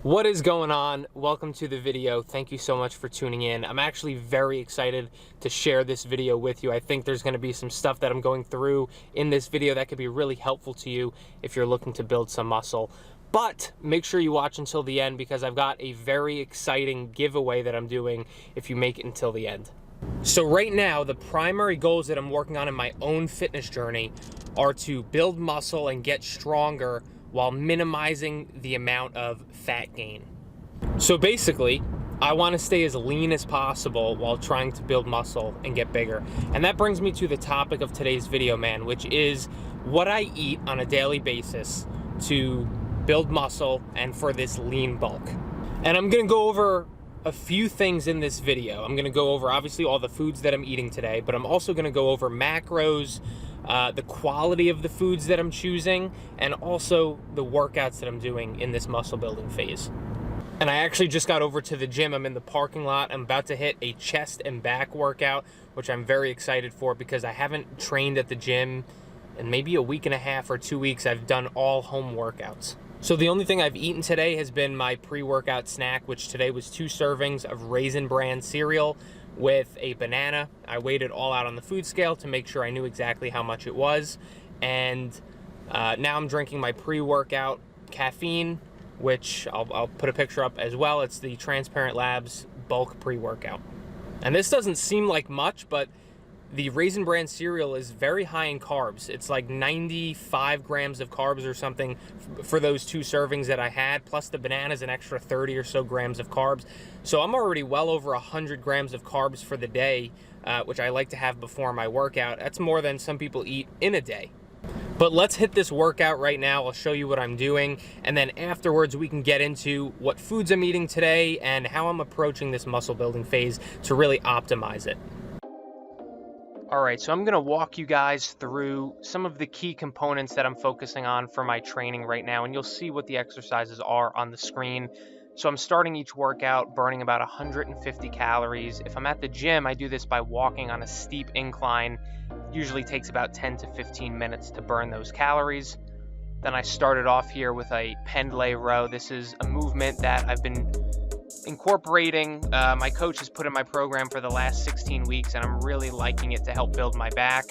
What is going on? Welcome to the video. Thank you so much for tuning in. I'm actually very excited to share this video with you. I think there's going to be some stuff that I'm going through in this video that could be really helpful to you if you're looking to build some muscle. But make sure you watch until the end because I've got a very exciting giveaway that I'm doing if you make it until the end. So right now, the primary goals that I'm working on in my own fitness journey are to build muscle and get stronger while minimizing the amount of fat gain. So basically, I want to stay as lean as possible while trying to build muscle and get bigger. And that brings me to the topic of today's video, man, which is what I eat on a daily basis to build muscle and for this lean bulk. And I'm going to go over a few things in this video. I'm going to go over obviously all the foods that I'm eating today, but I'm also going to go over macros, the quality of the foods that I'm choosing, and also the workouts that I'm doing in this muscle building phase. And I actually just got over to the gym. I'm in the parking lot. I'm about to hit a chest and back workout, which I'm very excited for because I haven't trained at the gym in maybe a week and a half or 2 weeks. I've done all home workouts. So the only thing I've eaten today has been my pre-workout snack, which today was 2 servings of Raisin Bran cereal with a banana. I weighed it all out on the food scale to make sure I knew exactly how much it was. And now I'm drinking my pre-workout caffeine, which I'll put a picture up as well. It's the Transparent Labs bulk pre-workout. And this doesn't seem like much, but the Raisin Bran cereal is very high in carbs. It's like 95 grams of carbs or something for those 2 servings that I had, plus the banana is an extra 30 or so grams of carbs. So I'm already well over 100 grams of carbs for the day, which I like to have before my workout. That's more than some people eat in a day. But let's hit this workout right now. I'll show you what I'm doing, and then afterwards we can get into what foods I'm eating today and how I'm approaching this muscle building phase to really optimize it. All right, so I'm gonna walk you guys through some of the key components that I'm focusing on for my training right now, and you'll see what the exercises are on the screen. So I'm starting each workout burning about 150 calories. If I'm at the gym, I do this by walking on a steep incline. It usually takes about 10 to 15 minutes to burn those calories. Then I started off here with a Pendlay row. This is a movement that I've been incorporating. My coach has put in my program for the last 16 weeks, and I'm really liking it to help build my back.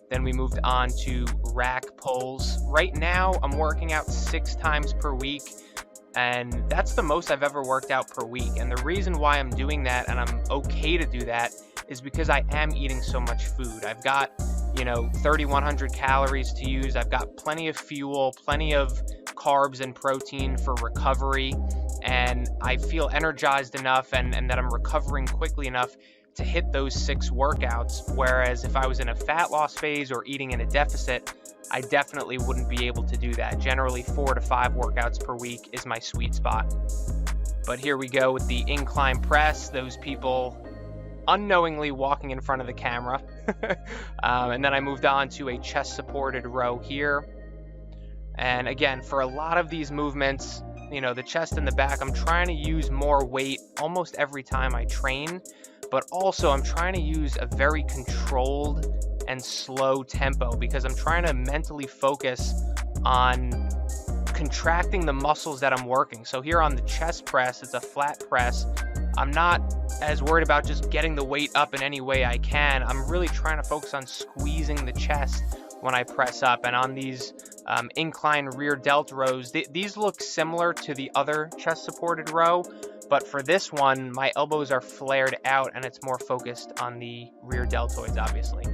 Then we moved on to rack pulls. Right now, I'm working out 6 times per week, and that's the most I've ever worked out per week. And the reason why I'm doing that, and I'm okay to do that, is because I am eating so much food. I've got, 3,100 calories to use. I've got plenty of fuel, plenty of carbs and protein for recovery, and I feel energized enough and that I'm recovering quickly enough to hit those 6 workouts. Whereas if I was in a fat loss phase or eating in a deficit, I definitely wouldn't be able to do that. Generally 4 to 5 workouts per week is my sweet spot. But here we go with the incline press, those people unknowingly walking in front of the camera. And then I moved on to a chest supported row here. And again, for a lot of these movements, the chest and the back, I'm trying to use more weight almost every time I train, but also I'm trying to use a very controlled and slow tempo because I'm trying to mentally focus on contracting the muscles that I'm working. So here on the chest press, it's a flat press. I'm not as worried about just getting the weight up in any way I can. I'm really trying to focus on squeezing the chest when I press up. And on these incline rear delt rows, these look similar to the other chest supported row, but for this one, my elbows are flared out and it's more focused on the rear deltoids, obviously.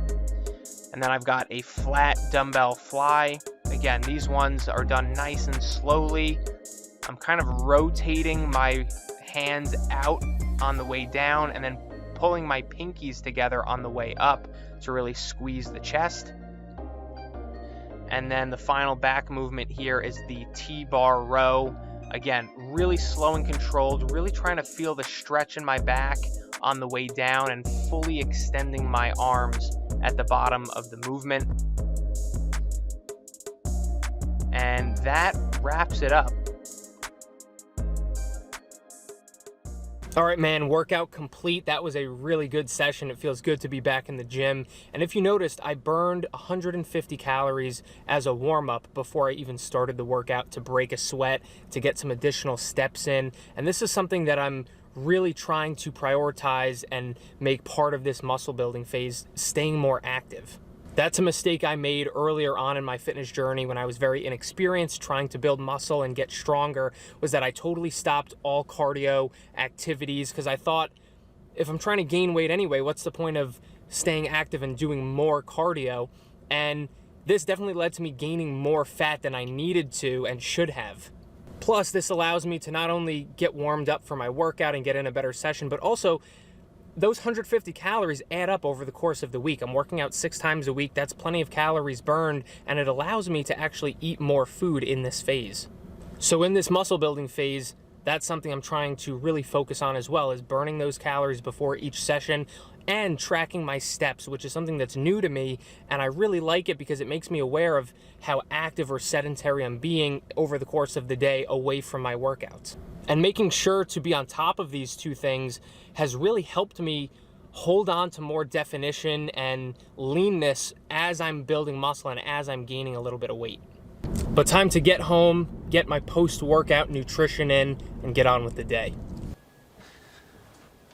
And then I've got a flat dumbbell fly. Again, these ones are done nice and slowly. I'm kind of rotating my hands out on the way down and then pulling my pinkies together on the way up to really squeeze the chest. And then the final back movement here is the T-bar row. Again, really slow and controlled, really trying to feel the stretch in my back on the way down and fully extending my arms at the bottom of the movement. And that wraps it up. All right, man, workout complete. That was a really good session. It feels good to be back in the gym. And if you noticed, I burned 150 calories as a warm-up before I even started the workout to break a sweat, to get some additional steps in. And this is something that I'm really trying to prioritize and make part of this muscle building phase, staying more active. That's a mistake I made earlier on in my fitness journey when I was very inexperienced trying to build muscle and get stronger, was that I totally stopped all cardio activities because I thought, if I'm trying to gain weight anyway, what's the point of staying active and doing more cardio? And this definitely led to me gaining more fat than I needed to and should have. Plus, this allows me to not only get warmed up for my workout and get in a better session, but also those 150 calories add up over the course of the week. I'm working out 6 times a week. That's plenty of calories burned, and it allows me to actually eat more food in this phase. So in this muscle building phase, that's something I'm trying to really focus on as well, is burning those calories before each session and tracking my steps, which is something that's new to me, and I really like it because it makes me aware of how active or sedentary I'm being over the course of the day away from my workouts. And making sure to be on top of these two things has really helped me hold on to more definition and leanness as I'm building muscle and as I'm gaining a little bit of weight. But time to get home, get my post-workout nutrition in, and get on with the day.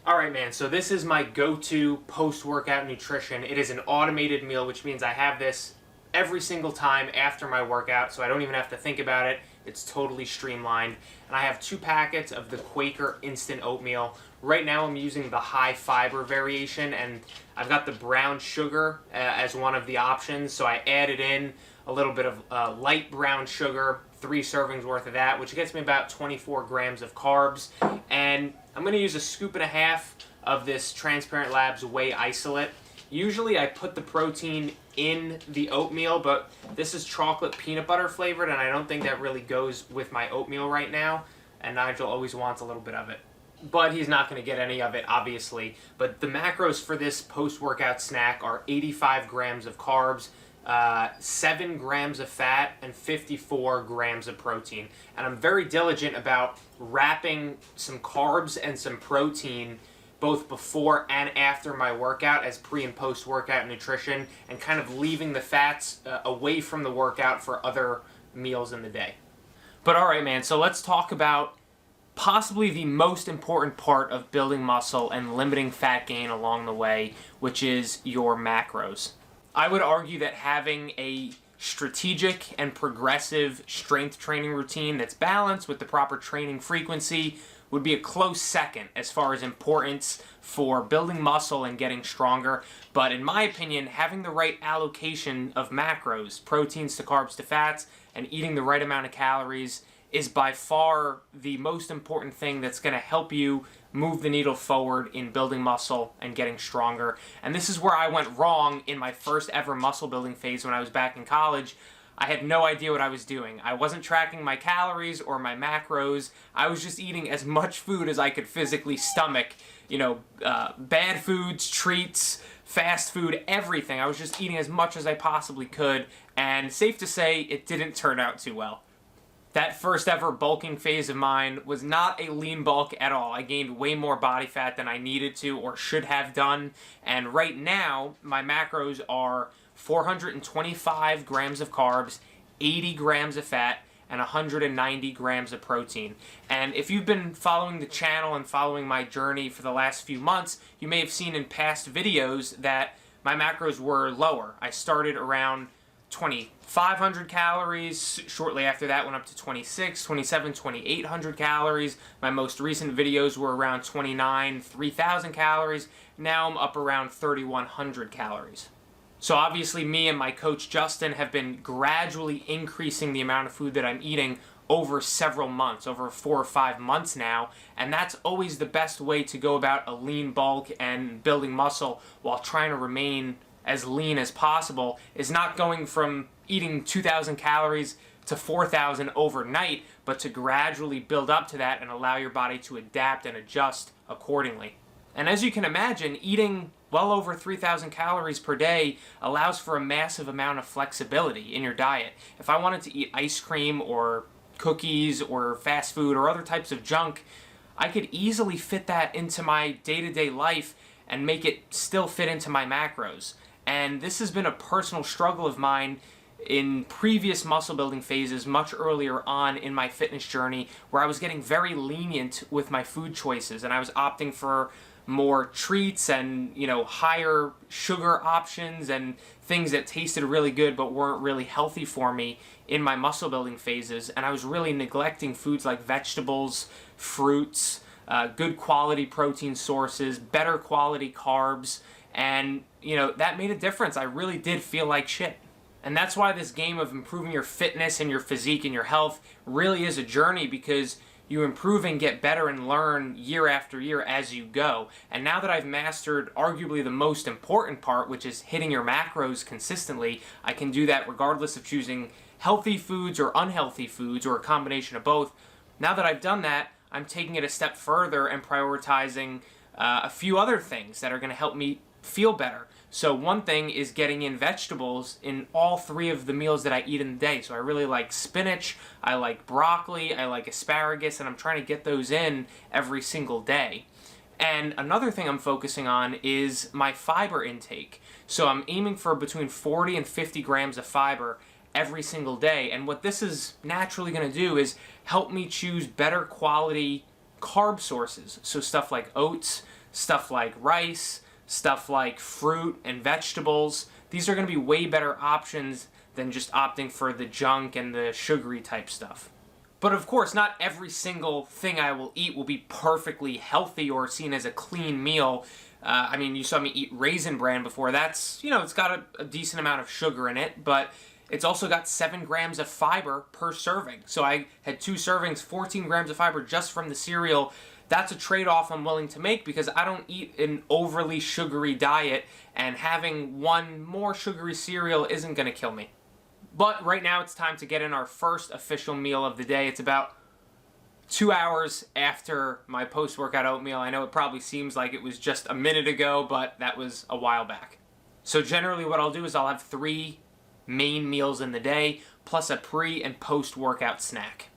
All right, man, so this is my go-to post-workout nutrition. It is an automated meal, which means I have this every single time after my workout, so I don't even have to think about it. It's totally streamlined. And I have 2 packets of the Quaker instant oatmeal. Right now I'm using the high fiber variation, and I've got the brown sugar as one of the options, so I added in a little bit of light brown sugar, 3 servings worth of that, which gets me about 24 grams of carbs. And I'm going to use a 1.5 scoops of this Transparent Labs Whey Isolate. Usually I put the protein in the oatmeal, but this is chocolate peanut butter flavored, and I don't think that really goes with my oatmeal right now, and Nigel always wants a little bit of it. But he's not going to get any of it, obviously. But the macros for this post-workout snack are 85 grams of carbs, 7 grams of fat, and 54 grams of protein. And I'm very diligent about wrapping some carbs and some protein both before and after my workout as pre and post workout nutrition, and kind of leaving the fats away from the workout for other meals in the day. But all right, man, so let's talk about possibly the most important part of building muscle and limiting fat gain along the way, which is your macros. I would argue that having a strategic and progressive strength training routine that's balanced with the proper training frequency would be a close second as far as importance for building muscle and getting stronger. But in my opinion, having the right allocation of macros, proteins to carbs to fats, and eating the right amount of calories is by far the most important thing that's going to help you move the needle forward in building muscle and getting stronger. And this is where I went wrong in my first ever muscle building phase when I was back in college. I had no idea what I was doing. I wasn't tracking my calories or my macros. I was just eating as much food as I could physically stomach. You know, bad foods, treats, fast food, everything. I was just eating as much as I possibly could, and safe to say, it didn't turn out too well. That first ever bulking phase of mine was not a lean bulk at all. I gained way more body fat than I needed to or should have done, and right now, my macros are 425 grams of carbs, 80 grams of fat, and 190 grams of protein. And if you've been following the channel and following my journey for the last few months, you may have seen in past videos that my macros were lower. I started around 2,500 calories. Shortly after that went up to 26, 27, 2,800 calories. My most recent videos were around 29, 3,000 calories. Now I'm up around 3,100 calories. So obviously me and my coach Justin have been gradually increasing the amount of food that I'm eating over several months, over 4 or 5 months now, and that's always the best way to go about a lean bulk and building muscle while trying to remain as lean as possible, is not going from eating 2,000 calories to 4,000 overnight, but to gradually build up to that and allow your body to adapt and adjust accordingly. And as you can imagine, eating well over 3,000 calories per day allows for a massive amount of flexibility in your diet. If I wanted to eat ice cream or cookies or fast food or other types of junk, I could easily fit that into my day-to-day life and make it still fit into my macros. And this has been a personal struggle of mine in previous muscle building phases much earlier on in my fitness journey, where I was getting very lenient with my food choices and I was opting for more treats and, you know, higher sugar options and things that tasted really good but weren't really healthy for me in my muscle building phases. And I was really neglecting foods like vegetables, fruits, good quality protein sources, better quality carbs, and, you know, that made a difference. I really did feel like shit. And that's why this game of improving your fitness and your physique and your health really is a journey, because you improve and get better and learn year after year as you go. And now that I've mastered arguably the most important part, which is hitting your macros consistently, I can do that regardless of choosing healthy foods or unhealthy foods or a combination of both. Now that I've done that, I'm taking it a step further and prioritizing a few other things that are going to help me feel better. So one thing is getting in vegetables in all 3 of the meals that I eat in the day. So I really like spinach, I like broccoli, I like asparagus, and I'm trying to get those in every single day. And another thing I'm focusing on is my fiber intake. So I'm aiming for between 40 and 50 grams of fiber every single day. And what this is naturally going to do is help me choose better quality carb sources. So stuff like oats, stuff like rice, stuff like fruit and vegetables. These are going to be way better options than just opting for the junk and the sugary type stuff. But of course, not every single thing I will eat will be perfectly healthy or seen as a clean meal. I mean, you saw me eat Raisin Bran before. That's, you know, it's got a decent amount of sugar in it, but it's also got 7 grams of fiber per serving. So I had 2 servings, 14 grams of fiber just from the cereal. That's a trade-off I'm willing to make because I don't eat an overly sugary diet, and having one more sugary cereal isn't going to kill me. But right now it's time to get in our first official meal of the day. It's about 2 hours after my post-workout oatmeal. I know it probably seems like it was just a minute ago, but that was a while back. So generally what I'll do is I'll have 3 main meals in the day, plus a pre- and post-workout snack.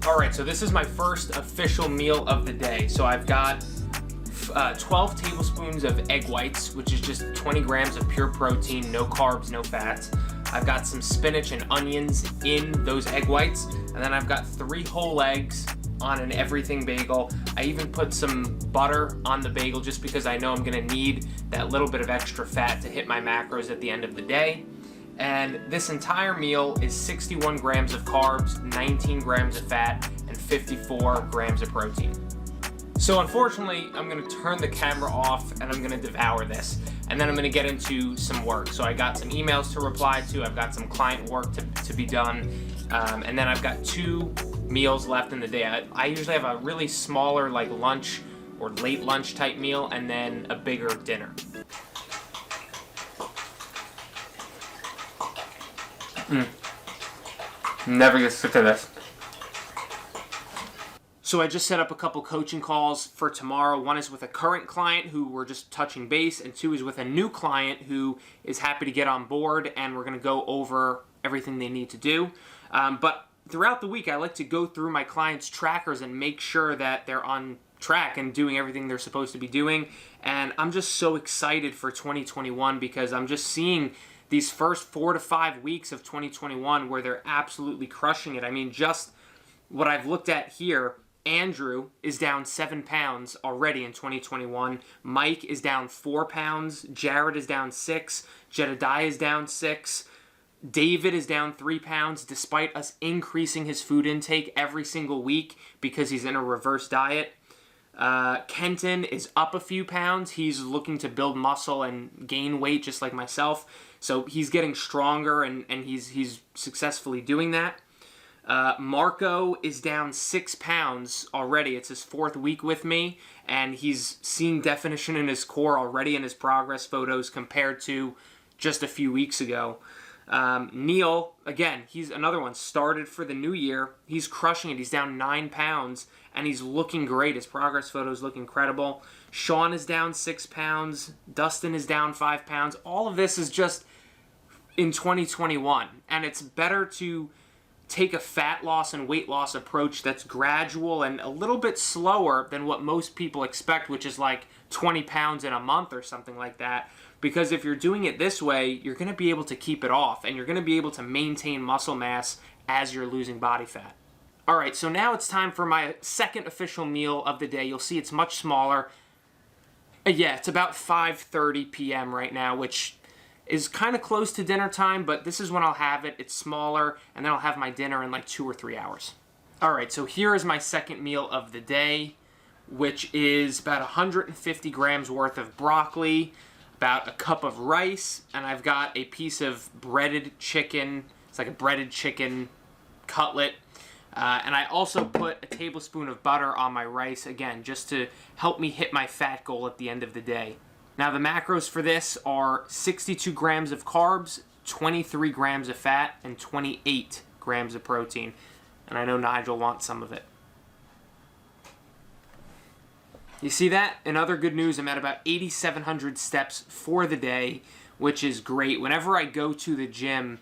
Alright, so this is my first official meal of the day. So I've got 12 tablespoons of egg whites, which is just 20 grams of pure protein, no carbs, no fats. I've got some spinach and onions in those egg whites, and then I've got 3 whole eggs on an everything bagel. I even put some butter on the bagel just because I know I'm gonna need that little bit of extra fat to hit my macros at the end of the day. And this entire meal is 61 grams of carbs, 19 grams of fat, and 54 grams of protein. So unfortunately, I'm going to turn the camera off and I'm going to devour this. And then I'm going to get into some work. So I got some emails to reply to, I've got some client work to be done, and then I've got 2 meals left in the day. I usually have a really smaller like lunch or late lunch type meal, and then a bigger dinner. Never get sick of this. So I just set up a couple coaching calls for tomorrow. One is with a current client who we're just touching base, and 2 is with a new client who is happy to get on board, and we're going to go over everything they need to do. But throughout the week, I like to go through my clients' trackers and make sure that they're on track and doing everything they're supposed to be doing. And I'm just so excited for 2021 because I'm just seeing these first 4 to 5 weeks of 2021 where they're absolutely crushing it. I mean, just what I've looked at here, Andrew is down 7 pounds already in 2021. Mike is down 4 pounds. Jared is down 6. Jedediah is down 6. David is down 3 pounds despite us increasing his food intake every single week because he's in a reverse diet. Kenton is up a few pounds. He's looking to build muscle and gain weight just like myself. So he's getting stronger and he's successfully doing that. Marco is down 6 pounds already. It's his 4th week with me, and he's seeing definition in his core already in his progress photos compared to just a few weeks ago. Neil, again, he's another one, started for the new year. He's crushing it. He's down 9 pounds, and he's looking great. His progress photos look incredible. Sean is down 6 pounds. Dustin is down 5 pounds. All of this is just in 2021, and it's better to take a fat loss and weight loss approach that's gradual and a little bit slower than what most people expect, which is like 20 pounds in a month or something like that. Because if you're doing it this way, you're going to be able to keep it off, and you're going to be able to maintain muscle mass as you're losing body fat. All right, so now it's time for my second official meal of the day. You'll see it's much smaller. Yeah, it's about 5:30 p.m. right now, which is kind of close to dinner time, but this is when I'll have it. It's smaller, and then I'll have my dinner in like 2 or 3 hours. All right, so here is my second meal of the day, which is about 150 grams worth of broccoli, about a cup of rice, and I've got a piece of breaded chicken. It's like a breaded chicken cutlet. And I also put a tablespoon of butter on my rice, again, just to help me hit my fat goal at the end of the day. Now, the macros for this are 62 grams of carbs, 23 grams of fat, and 28 grams of protein. And I know Nigel wants some of it. You see that? In other good news, I'm at about 8,700 steps for the day, which is great. Whenever I go to the gym,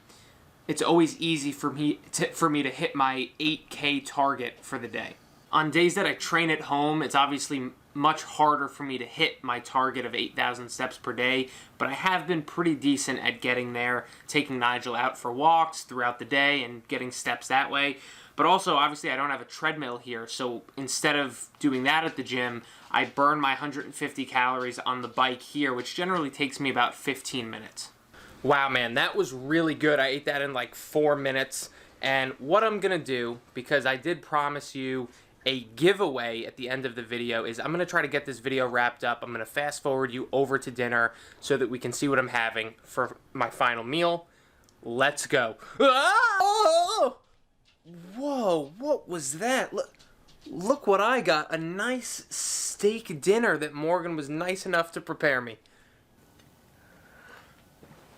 it's always easy for me to hit my 8K target for the day. On days that I train at home, it's obviously much harder for me to hit my target of 8,000 steps per day, but I have been pretty decent at getting there, taking Nigel out for walks throughout the day and getting steps that way. But also, obviously, I don't have a treadmill here, so instead of doing that at the gym, I burn my 150 calories on the bike here, which generally takes me about 15 minutes. Wow, man, that was really good. I ate that in like 4 minutes. And what I'm going to do, because I did promise you a giveaway at the end of the video, is I'm going to try to get this video wrapped up. I'm going to fast forward you over to dinner so that we can see what I'm having for my final meal. Let's go. Ah! Whoa, what was that? Look what I got. A nice steak dinner that Morgan was nice enough to prepare me.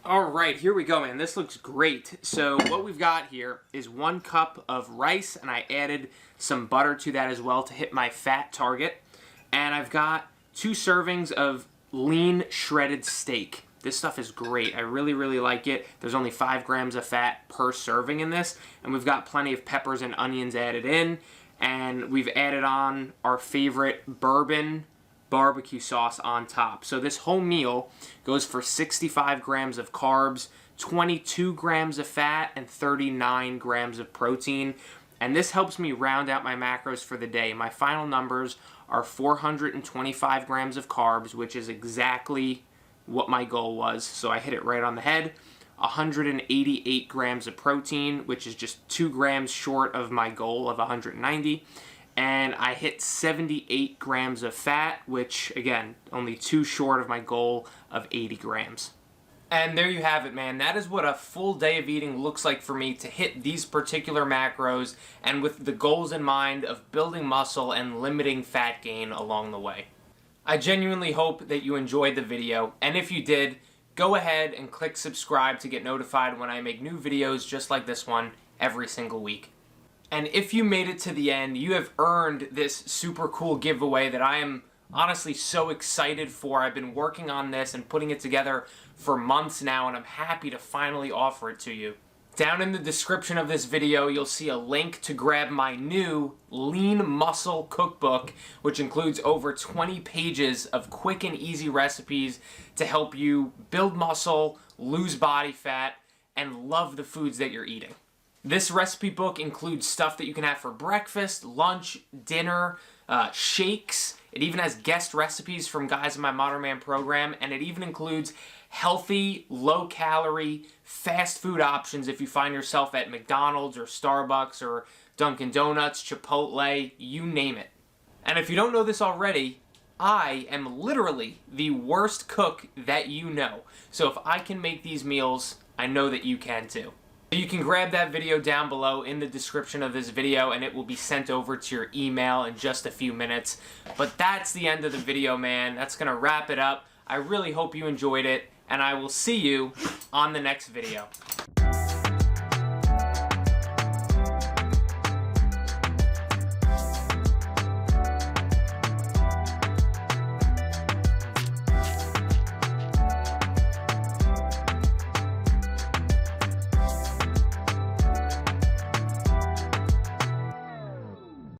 All right, here we go, man. This looks great. So what we've got here is 1 cup of rice, and I added some butter to that as well to hit my fat target. And I've got 2 servings of lean shredded steak. This stuff is great. I really, really like it. There's only 5 grams of fat per serving in this, and we've got plenty of peppers and onions added in, and we've added on our favorite bourbon barbecue sauce on top. So this whole meal goes for 65 grams of carbs, 22 grams of fat, and 39 grams of protein. And this helps me round out my macros for the day. My final numbers are 425 grams of carbs, which is exactly what my goal was. So I hit it right on the head. 188 grams of protein, which is just 2 grams short of my goal of 190. And I hit 78 grams of fat, which, again, only 2 short of my goal of 80 grams. And there you have it, man. That is what a full day of eating looks like for me to hit these particular macros, and with the goals in mind of building muscle and limiting fat gain along the way. I genuinely hope that you enjoyed the video, and if you did, go ahead and click subscribe to get notified when I make new videos just like this one every single week. And if you made it to the end, you have earned this super cool giveaway that I am honestly so excited for. I've been working on this and putting it together for months now, and I'm happy to finally offer it to you. Down in the description of this video, you'll see a link to grab my new Lean Muscle Cookbook, which includes over 20 pages of quick and easy recipes to help you build muscle, lose body fat, and love the foods that you're eating. This recipe book includes stuff that you can have for breakfast, lunch, dinner, shakes. It even has guest recipes from guys in my Modern Man program, and it even includes healthy, low-calorie, fast food options if you find yourself at McDonald's or Starbucks or Dunkin' Donuts, Chipotle, you name it. And if you don't know this already, I am literally the worst cook that you know. So if I can make these meals, I know that you can too. You can grab that video down below in the description of this video and it will be sent over to your email in just a few minutes. But that's the end of the video, man. That's gonna wrap it up. I really hope you enjoyed it and I will see you on the next video.